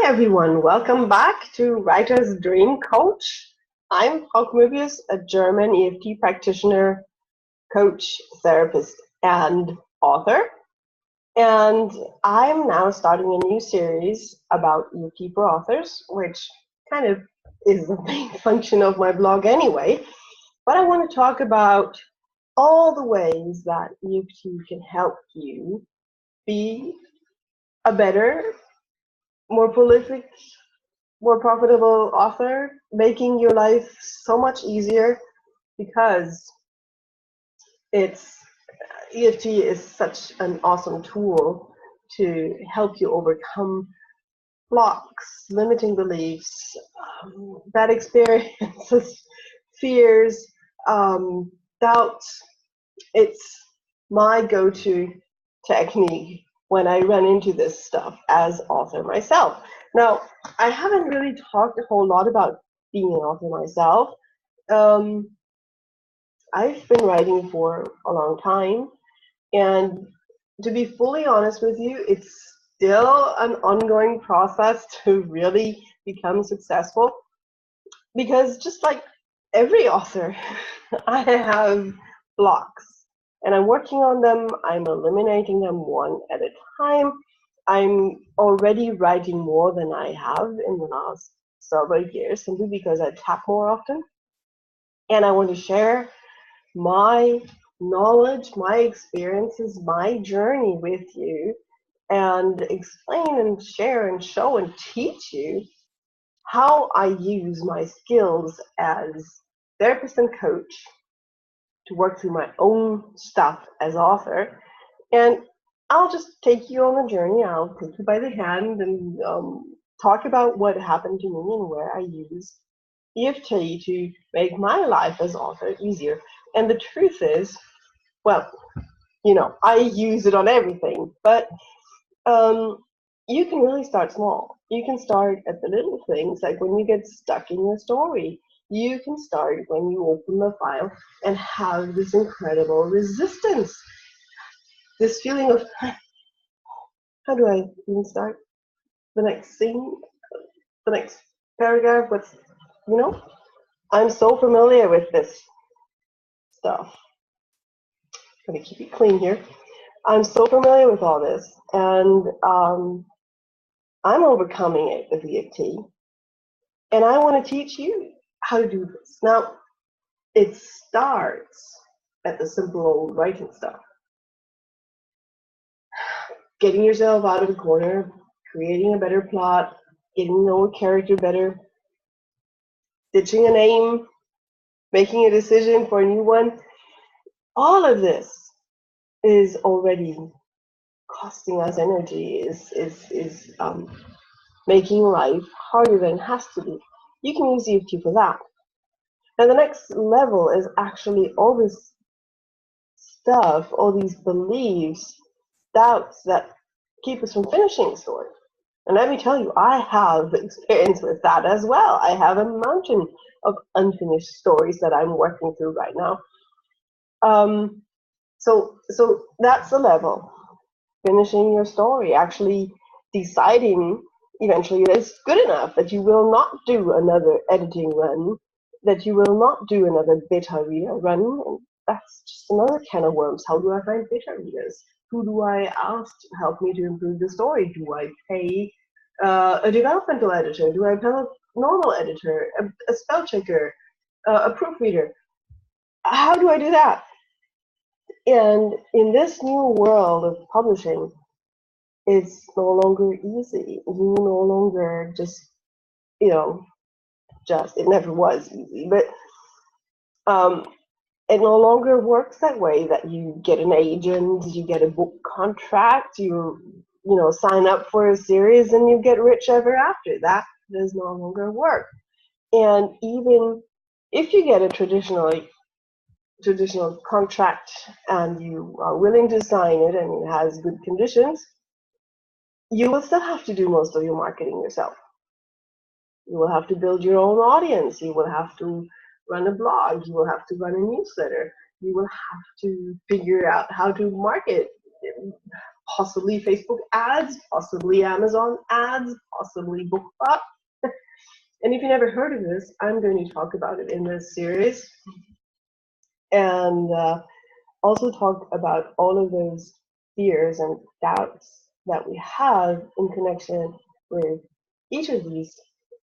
Hi everyone, welcome back to Writer's Dream Coach. I'm Frau Möbius, a German EFT practitioner, coach, therapist, and author. And I'm now starting a new series about EFT for authors, which kind of is the main function of my blog anyway. But I want to talk about all the ways that EFT can help you be a better, more prolific, more profitable author, making your life so much easier because it's EFT is such an awesome tool to help you overcome blocks, limiting beliefs, bad experiences, fears, doubts. It's my go-to technique when I run into this stuff as author myself. Now, I haven't really talked a whole lot about being an author myself. Um, I've been writing for a long time, and to be fully honest with you, it's still an ongoing process to really become successful because just like every author, I have blocks and I'm working on them. I'm eliminating them one at a time. I'm already writing more than I have in the last several years simply because I tap more often. And I want to share my knowledge, my experiences, my journey with you and explain and share and show and teach you how I use my skills as therapist and coach to work through my own stuff as author. And I'll just take you on the journey. I'll take you by the hand and talk about what happened to me and where I use EFT to make my life as author easier. And the truth is, well, I use it on everything, but you can really start small. You can start at the little things, like when you get stuck in your story. You can start when you open the file and have this incredible resistance. This feeling of, how do I even start the next scene, the next paragraph? I'm so familiar with this stuff. I'm going to keep it clean here. I'm so familiar with all this, and I'm overcoming it with EFT. And I want to teach you how to do this. Now, it starts at the simple old writing stuff. Getting yourself out of the corner, creating a better plot, getting to know a character better, stitching a name, making a decision for a new one. All of this is already costing us energy, is making life harder than it has to be. You can use EFT for that. And the next level is actually all this stuff, all these beliefs, doubts that keep us from finishing the story. And let me tell you, I have experience with that as well. I have a mountain of unfinished stories that I'm working through right now. So that's the level. Finishing your story, actually deciding eventually that it's good enough, that you will not do another editing run, that you will not do another beta reader run. And that's just another can of worms. How do I find beta readers? Who do I ask to help me to improve the story? Do I pay a developmental editor? Do I pay a normal editor, a spell checker, a proofreader? How do I do that? And in this new world of publishing, it's no longer easy. You no longer just, it never was easy, but it no longer works that way, that you get an agent, you get a book contract, you sign up for a series and you get rich ever after. That does no longer work. And even if you get a traditional contract and you are willing to sign it and it has good conditions, you will still have to do most of your marketing yourself. You will have to build your own audience. You will have to run a blog. You will have to run a newsletter. You will have to figure out how to market possibly Facebook ads, possibly Amazon ads, possibly BookBot. And if you never heard of this, I'm going to talk about it in this series, and also talk about all of those fears and doubts that we have in connection with each of these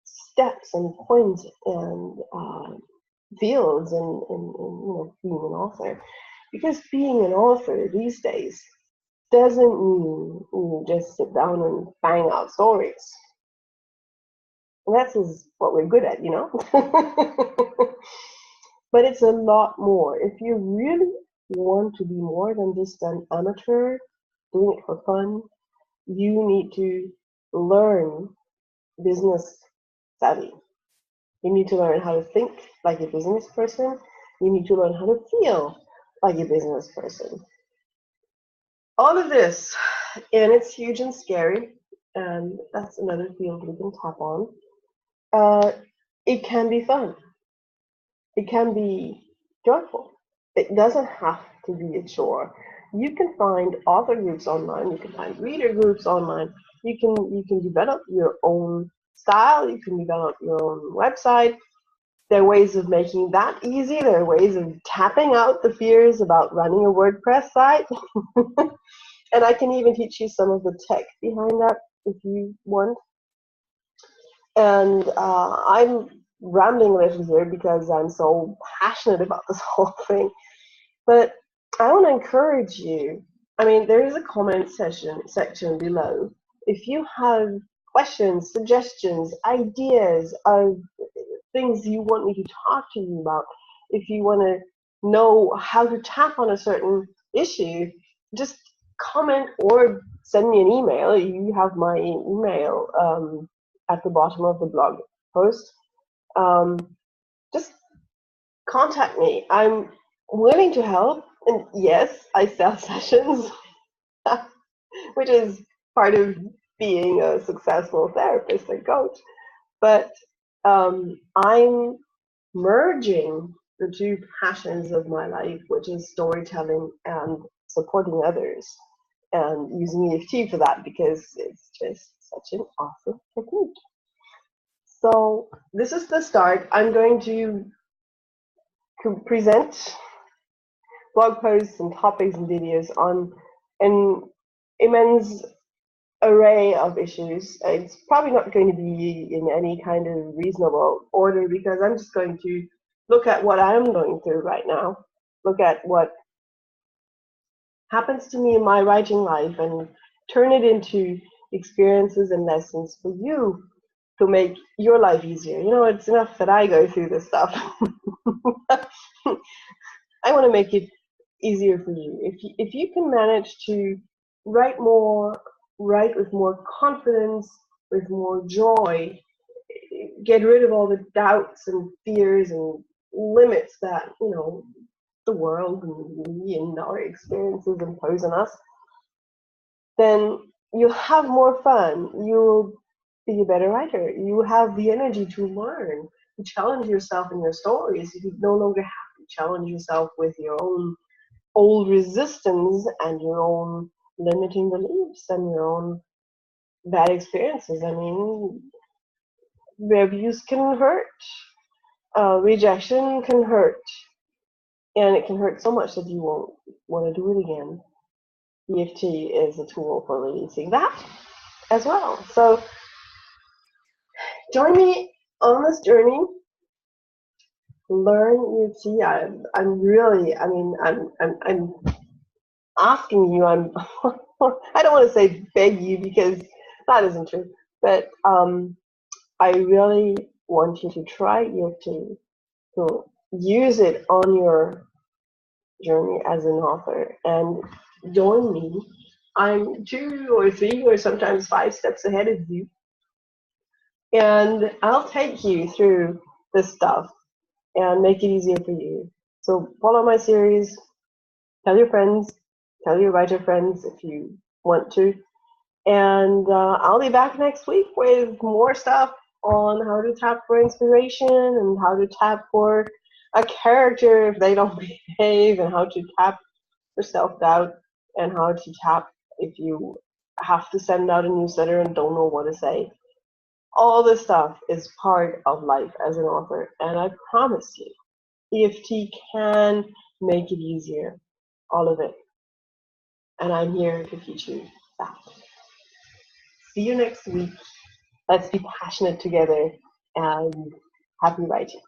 steps and points and fields in being an author. Because being an author these days doesn't mean you just sit down and bang out stories. And that's what we're good at, But it's a lot more. If you really want to be more than just an amateur doing it for fun, you need to learn business savvy. You need to learn how to think like a business person. You need to learn how to feel like a business person. All of this, and it's huge and scary, and that's another field we can tap on. It can be fun. It can be joyful. It doesn't have to be a chore. You can find author groups online. You can find reader groups online. You can develop your own style. You can develop your own website. There are ways of making that easy. There are ways of tapping out the fears about running a WordPress site. And I can even teach you some of the tech behind that if you want. And I'm rambling a little here because I'm so passionate about this whole thing. But I want to encourage you. I mean, there is a comment section below. If you have questions, suggestions, ideas of things you want me to talk to you about, if you want to know how to tap on a certain issue, just comment or send me an email. You have my email at the bottom of the blog post. Just contact me. I'm willing to help. And yes, I sell sessions, which is part of being a successful therapist and coach. But I'm merging the two passions of my life, which is storytelling and supporting others, and using EFT for that because it's just such an awesome technique. So this is the start. I'm going to present blog posts and topics and videos on an immense array of issues. It's probably not going to be in any kind of reasonable order because I'm just going to look at what I'm going through right now, look at what happens to me in my writing life and turn it into experiences and lessons for you to make your life easier. It's enough that I go through this stuff. I want to make it easier for you. If you can manage to write more, write with more confidence, with more joy, get rid of all the doubts and fears and limits that the world and we and our experiences impose on us, then you'll have more fun. You'll be a better writer. You have the energy to learn, to challenge yourself in your stories. You no longer have to challenge yourself with your own old resistance and your own limiting beliefs and your own bad experiences. I mean, reviews can hurt. Rejection can hurt. And it can hurt so much that you won't want to do it again. EFT is a tool for releasing that as well. So join me on this journey. Learn EFT. I'm asking you. I don't want to say beg you because that isn't true. But I really want you to try EFT, to use it on your journey as an author, and join me. I'm 2 or 3 or sometimes 5 steps ahead of you, and I'll take you through this stuff and make it easier for you. So follow my series, tell your friends, tell your writer friends if you want to, and I'll be back next week with more stuff on how to tap for inspiration and how to tap for a character if they don't behave, and how to tap for self-doubt, and how to tap if you have to send out a newsletter and don't know what to say. All this stuff is part of life as an author, and I promise you, EFT can make it easier, all of it. And I'm here to teach you that. See you next week. Let's be passionate together and happy writing.